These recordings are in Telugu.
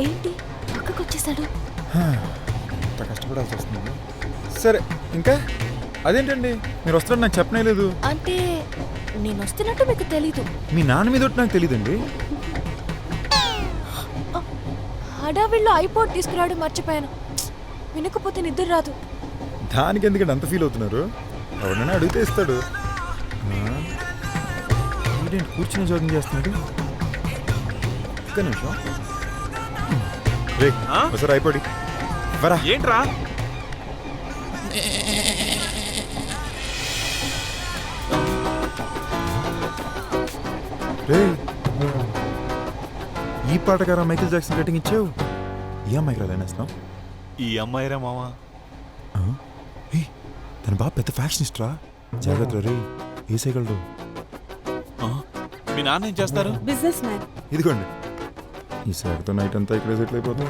ఏంటి పక్కకు వచ్చేసాడు? ఎంత కష్టపడాల్సి వస్తుంది. సరే ఇంకా అదేంటండి మీరు వస్తారని నాకు చెప్పనే లేదు. అంటే నేను వస్తున్నట్టు మీకు తెలీదు. మీ నాన్న మీద ఒకటి నాకు తెలియదండి. హడావిడిలో ఐపాడ్ తీసుకురావడం మర్చిపోయాను. వినకపోతే నిద్ర రాదు. దానికి ఎందుకంటే అంత ఫీల్ అవుతున్నారు? ఎవరినైనా అడిగితే ఇస్తాడు. ఏంటి కూర్చుని జాగింగ్ చేస్తున్నాడు? ఒక్క నిమిషం రే ఒకసారి అయిపోయి వరా. ఏంట్రా రే ఈ పాటగారా మైకేల్ జాక్సన్ రేటింగ్ ఇచ్చావు. ఈ అమ్మాయికి రాలేనేస్తున్నావు? ఈ అమ్మాయిరా మావా. తను బాగా పెద్ద ఫ్యాషనిస్ట్ రా. జాగ్రత్త రే వేసేయగలడు. మీ నాన్న ఏం చేస్తారు? Business man. ఇదిగోండి ఈ సార్తో నైట్ అంతా ఇక్కడే సెటిల్ అయిపోతాం.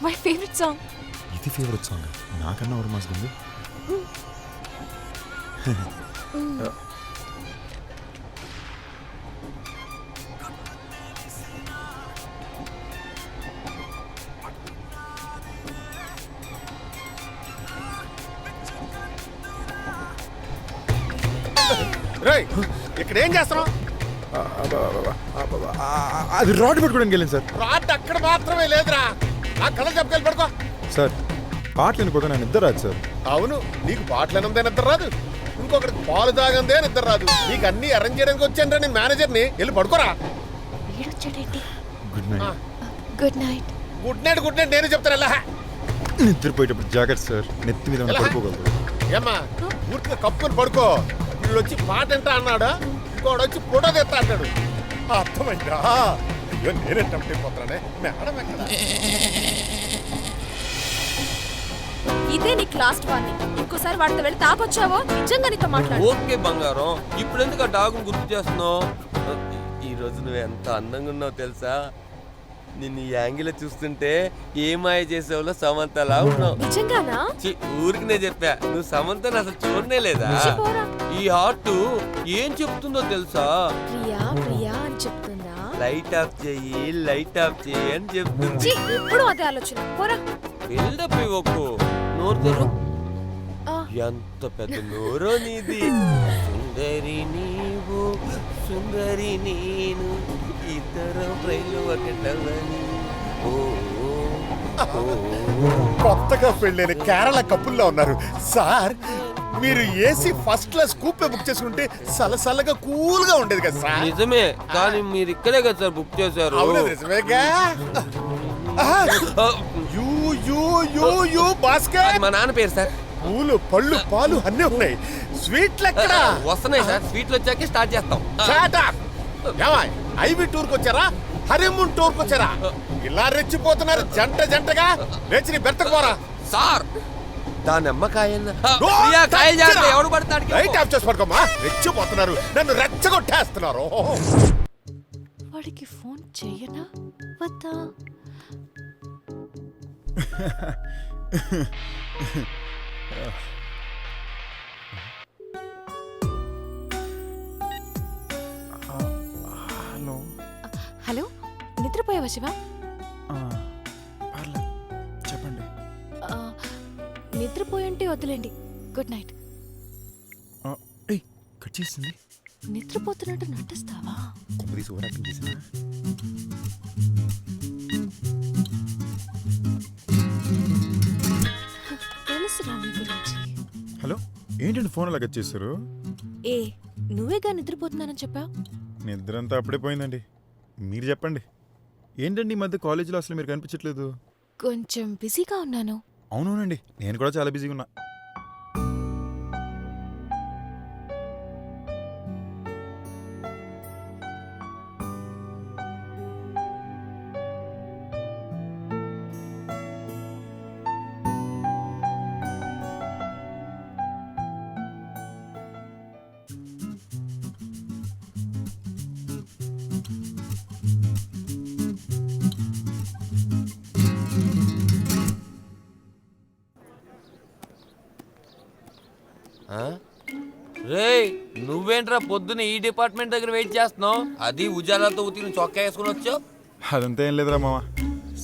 My favourite song. ఇది ఫేవరెట్ సాంగ్ నాకన్నా ఒక మాస్ ఉంది. ఇక్కడ ఏం చేస్తున్నావు? అది రాడ్ పెట్టుకోవడానికి వెళ్ళింది సార్. రాడ్ అక్కడ మాత్రమే లేదురా, ఆ కళ్ళ చెప్పకెళ్ళి పడుకో. సార్ పాటలు వినిపోతే నేను నిద్ర రాదు సార్. అవును, నీకు పాటలు ఎనందే నిద్ర రాదు, ఇంకొకటి పాలు తాగందే నిద్ర రాదు. నీకు అన్ని అరేంజ్ చేయడానికి వచ్చాను రా నేను మేనేజర్ని. వెళ్ళి పడుకోరా. Good night. Good night. Good night good night నేను చెప్తాను. ఎలా నిద్రపోయేటప్పుడు జాగ్రత్త సార్, నెత్తి మీద పడుకోగలరు. ఏమ్మా పూర్తిగా కప్పుకొని పడుకో. వీళ్ళు వచ్చి పాట ఎంటా అన్నాడా, ఇంకోడు వచ్చి ఫోటో తెస్తా అంటాడు. అర్థమైందా? అయ్యో నేనే టంప్ అయిపోతానే. మేడం ఎక్కడ? ఇదే నీ క్లాస్ వార్నింగ్. ఇంకోసారి వాడితో వెళ్ళి తాగొచ్చావో నిజంగా నీతో మాట్లాడు. ఓకే బంగారం, ఇప్పుడు ఎందుకు ఆ డాగును గుర్తు చేస్తున్నావు? ఈ రోజు నువ్వు ఎంత అందంగా ఉన్నావు తెలుసా? నిన్ను ఈ యాంగిల్ చూస్తుంటే ఏ మాయ చేసేవాళ్ళు సమంతలా ఉన్నావు. నిజంగానా? ఊరికి నేను చెప్పా, నువ్వు సమంతను అసలు చూడనే లేదా? ఈ హార్ట్ ఏం చెప్తుందో తెలుసా? ప్రియా ప్రియా అని చెప్తుందా? లైట్ ఆఫ్ చెయ్యి లైట్ ఆఫ్ చెయ్యి అని చెప్తుంది. ఎప్పుడు అదే ఆలోచన. పోరా. బిల్డప్ ఇవ్వకు, నోరు తెరు. ఎంత పెద్ద నోరో నీది. సుందరి నీవు సుందరి నేను, ఇద్దరు ప్రైలు ఒకటవని. కొత్తగా పెళ్ళైన కేరళ కపుల్లో ఉన్నారు సార్. మీరు ఏసీ ఫస్ట్ క్లాస్ కూపే బుక్ చేసుకుంటే సలసలగా కూల్ గా ఉండేది కదా సార్. నిజమే, కానీ మీరు ఇక్కడే కదా సార్ బుక్ చేశారు. అవును నిజమేగా. You you you you Bhaskar. మా నాన్న పేరు సార్. పూలు పళ్ళు పాలు అన్నీ ఉన్నాయి. స్వీట్లు ఎక్కడ వస్తున్నాయి సార్, స్వీట్లు వచ్చాకే స్టార్ట్ చేస్తాం. ఐవి టూర్కి వచ్చారా, హనీమూన్ టూర్కి వచ్చారా? ఇలా రెచ్చిపోతున్నారు జంట జంటగా. రెచ్చి నీ బెర్తకు పోరా సార్. దాని అమ్మకాయ ఎవడు పడతాడు? లైట్ ఆఫ్ చేసి పడుకోమా. రెచ్చిపోతున్నారు, నన్ను రెచ్చగొట్టేస్తున్నారు. వాడికి ఫోన్ చెయ్యనా వద్దా? హలో హలో, నిద్రపోయావా శివ? చెప్పండి. నిద్రపోయంటే వద్దులేండి. Good night. కట్ చేసింది. నిద్రపోతున్నట్టు నటిస్తావా? కొంపదీసి ఓవర్ యాక్టింగ్ చేసినా? తెలుసురా మీ గురించి. హలో ఏంటండి ఫోన్ అలా కట్ చేశారు? నువ్వేగా నిద్రపోతున్నానని చెప్పావు. నిద్ర అంతా అప్పుడే పోయిందండి. మీరు చెప్పండి, ఏంటండి ఈ మధ్య కాలేజీలో అసలు మీరు కనిపించట్లేదు? కొంచెం బిజీగా ఉన్నాను. అవునవునండి, నేను కూడా చాలా బిజీగా ఉన్నా. నువ్వేంట్రా పొద్దున ఈ డిపార్ట్మెంట్ దగ్గర వెయిట్ చేస్తున్నావు? అది ఉజాలతో ఉతికిన చొక్కా వేసుకుని వచ్చావు. అదంతా ఏం లేదురా మామ,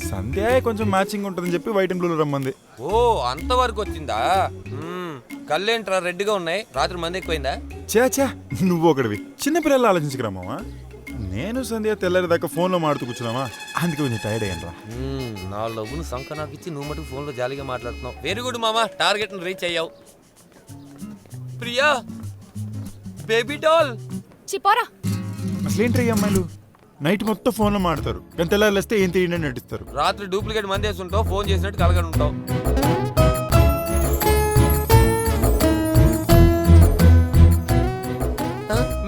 సంధ్య కొంచెం మ్యాచింగ్ ఉంటుందని చెప్పి వైట్ అండ్ బ్లూలో రమ్మంది. ఓ అంతవరకు వచ్చిందా? కళ్ళేంట్రా రెడ్డిగా ఉన్నాయి, రాత్రి మంది ఎక్కువైందా? చా నువ్వు ఒకటివి, చిన్నపిల్లలు ఆలోచించకరా మామ. నేను సంధ్య తెల్లారి దాకా ఫోన్లో మాడుతూ కూర్చున్నావా, అందుకే కొంచెం టైర్డ్ అయ్యాను రా. నా లవ్వును సంక నాకు ఇచ్చి నువ్వు మటుకు ఫోన్లో జాలీగా మాట్లాడుతున్నావు. వెరీ గుడ్ మామా, టార్గెట్ను రీచ్ అయ్యావు. Priya baby doll. చిపోరా. అసలేంటి ఈ అమ్మాయిలు నైట్ మొత్తం ఫోన్లో మాడతారు, కానీ తెల్లారి వస్తే ఏం తెలియని నటిస్తారు. రాత్రి డూప్లికేట్ మంది వేసి ఉంటావు, ఫోన్ చేసినట్టు కలగని ఉంటావు.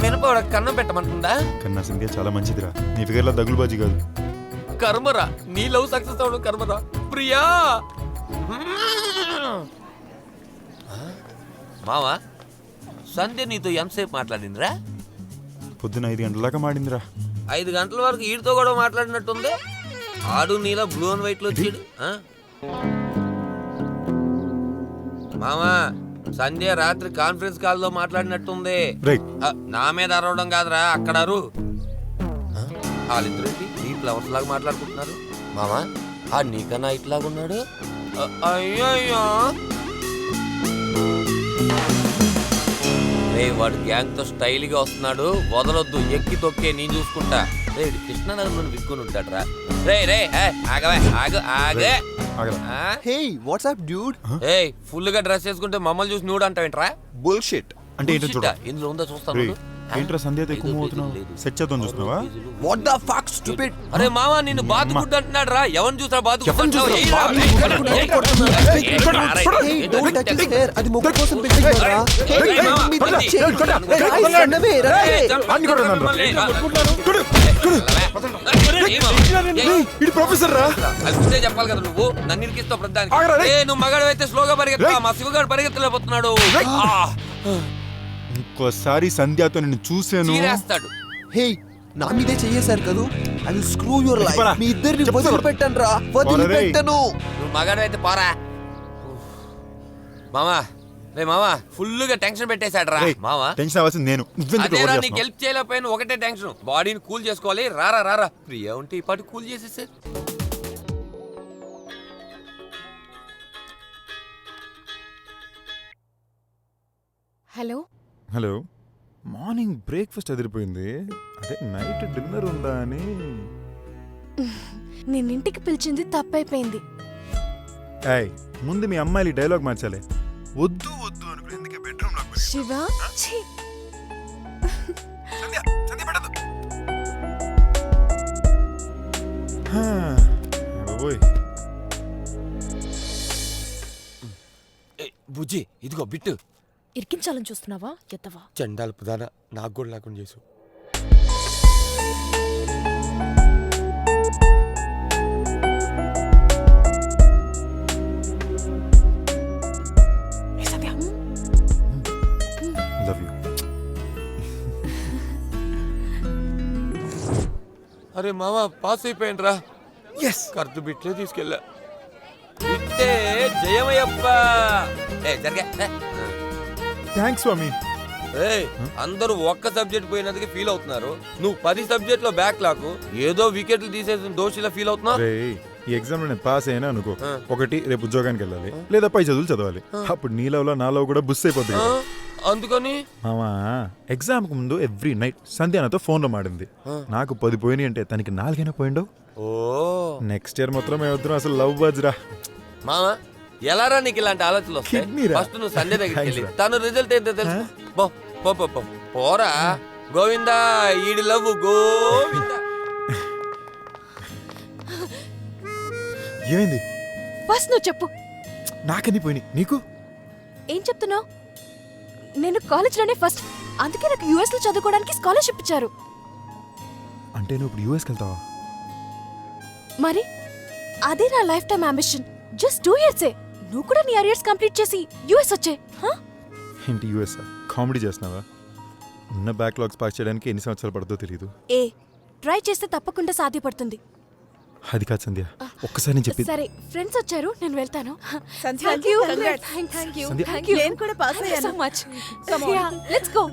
మినపడ కన్నం పెట్టమంటుందా? కన్నా సంధ్య చాలా మంచిదిరా, నీ ఫిగర్లో దగులుబాజీ కాదు. కర్మరా, నీ లవ్ సక్సెస్ అవడం కర్మరా. ప్రియా మావా, సంధ్య నీతో ఎంతసేపు మాట్లాడిందిరా? పొద్దున 5 గంటల దాకా మాడిందిరా. 5 గంటల వరకు ఈడితో కూడా మాట్లాడినట్టుంది. ఆడు నీలా బ్లూ అండ్ వైట్ లో వచ్చాడు. మామా, సంధ్య రాత్రి కాన్ఫరెన్స్ కాల్ లో మాట్లాడినట్టుంది. నా మీద అరవడం కాదురా, అక్కడ అరు. వాళ్ళిద్దరు ఈ ఫ్లవర్స్ లాగా మాట్లాడుకుంటున్నారు. మామా, ఆ నీకన్నా ఇట్లాగా ఉన్నాడు. అయ్యో రే, వాడు గ్యాంగ్ తో స్టైల్ గా వస్తున్నాడు, వదలొద్దు, ఎక్కి తొక్కే నేను చూసుకుంటా. రే, కృష్ణానగర్ నుండి విక్కుని ఉంటాడు రా. రే ఆగవే, ఆగే. హే వాట్సాప్ డ్యూడ్. ఫుల్ గా డ్రెస్ చేసుకుంటే మమ్మల్ని చూసి నువ్వు అంటావేంట్రా? బుల్షిట్. అంటే ఏంటో చూడ, ఇందులో ఉందా చూస్తాను. ఏంట్రా సంధ్యతో ఎక్కువ అవుతున్నావు, సెట్ చేద్దాం చూస్తున్నావా? What the fuck stupid. అరే మామ, నిన్ను బాతు గుడ్ అంటున్నాడు రా. ఎవరిని చూసా బాతు hey don't touch his hair. అది మొక్క కోసం పెంచుతారా? ప్రొఫెసర్ రా, చెప్పాలి కదా నువ్వు. నన్ను ఇరికిస్తావు ప్రధానికి. నువ్వు మగాడు అయితే స్లోగా పరిగెత్తా, మా శివగాడు పరిగెత్తలేకపోతున్నాడు. ఇంకోసారి సంధ్యతో నిన్ను చూసాను. హే, నా మీదే చెయ్యేశారు కదూ. I will screw your life. మీ ఇద్దరిని వదిలిపెట్టను రా, వదిలిపెట్టను. నువ్వు మగాడు అయితే పోరా మామా. రే మామా, ఫుల్ గా టెన్షన్ పెట్టేశాడు రా. మామా, టెన్షన్ అవ్వాల్సింది నేను. అదేరా, నీకు హెల్ప్ చేయలేకపోయినా ఒకటే టెన్షన్. బాడీని కూల్ చేసుకోవాలి. రారా ప్రియా ఉంటే ఈ పాటి కూల్ చేసేసే. హలో, మార్నింగ్ బ్రేక్ఫాస్ట్ అదిరిపోయింది, అదే నైట్ డిన్నర్ ఉందా అని. నిన్నింటికి పిలిచింది తప్పైపోయింది. ముందు మీ అమ్మాయిలు డైలాగ్ మార్చాలి. వద్దు అనుకుని ఎందుకే బెడ్రూమ్ లో శివ, బుజ్జి, ఇదిగో బిట్టు. ఇరికించాలని చూస్తున్నావా? ఎత్తవా చండాల పుదాన, నాకు కూడా లేకుండా చేసు. Love you. అరే మామ, పాస్ అయిపోయాను రా. కర్దు బిట్లే తీసుకెళ్ళా. బిట్టే జయమయ్యప్ప. జరిగా. థ్యాంక్స్ స్వామి. అందరూ ఒక్క సబ్జెక్ట్ పోయినందుకు ఫీల్ అవుతున్నారు. నువ్వు 10 సబ్జెక్ట్ లో బ్యాక్ లాక్, ఏదో వికెట్లు తీసేసిన దోషిలా ఫీల్ అవుతున్నావు. ఈ ఎగ్జామ్ లో నేను పాస్ అయినా అనుకో, ఒకటి రేపు ఉద్యోగానికి వెళ్ళాలి, లేదా పై చదువులు చదవాలి. అప్పుడు నీ లవ్ లో నా లవ్ కూడా బుస్ అయిపోతుంది. అందుకని మామా, ఎగ్జామ్ కు ముందు ఎవ్రీ నైట్ సంధ్యానతో ఫోన్ లో మాడింది. నాకు 10 పోయినాయి అంటే తనకి 4 అయినా పోయిండవు. నెక్స్ట్ ఇయర్ మొత్తం మేమిద్దరం అసలు లవ్ బర్డ్స్ రా. మామా, ఎలారా నీకు ఇలాంటి ఆలోచనలు వస్తాయి? ఫస్ట్ నువ్వు సంధ్య దగ్గరికి వెళ్ళి తను రిజల్ట్ ఏంటో తెలుసు. పోరా గోవిందా, ఈడి లవ్ గోవిందా. ఏమైంది? ఫస్ట్ నువ్వు చెప్పు. నాకన్నీ పోయినాయి, నీకు ఏం చెప్తున్నావు? నేను కాలేజ్లోనే ఫస్ట్, అందుకే నాకు యుఎస్ లో చదువుకోవడానికి స్కాలర్షిప్ ఇచ్చారు. అంటే నువ్వు ఇప్పుడు యూఎస్కి వెళ్తావా? మరి అదే నా life time ambition. Just 2 years. నువ్వు కూడా నీ అరియర్స్ కంప్లీట్ చేసి యుఎస్ వచ్చే. ఏంటి యూఎస్? కామెడీ చేస్తున్నావా? ఉన్న బ్యాక్లాగ్స్ పాస్ చేయడానికి ఎన్ని సంవత్సరాలు పడుతుందో తెలియదు. ట్రై చేస్తే తప్పకుండా సాధ్యపడుతుంది. అది కాదు సంధ్య, ఒక్కసారి నేను చెప్పి సరే ఫ్రెండ్స్ వచ్చారు, నేను వెళ్తాను. సంధ్య, Thank you. congrats. Thank you. Sandhya. Thank you. నేను కూడా పాస్ Thank you so అయ్యాను. much. Come on. Yeah, let's go.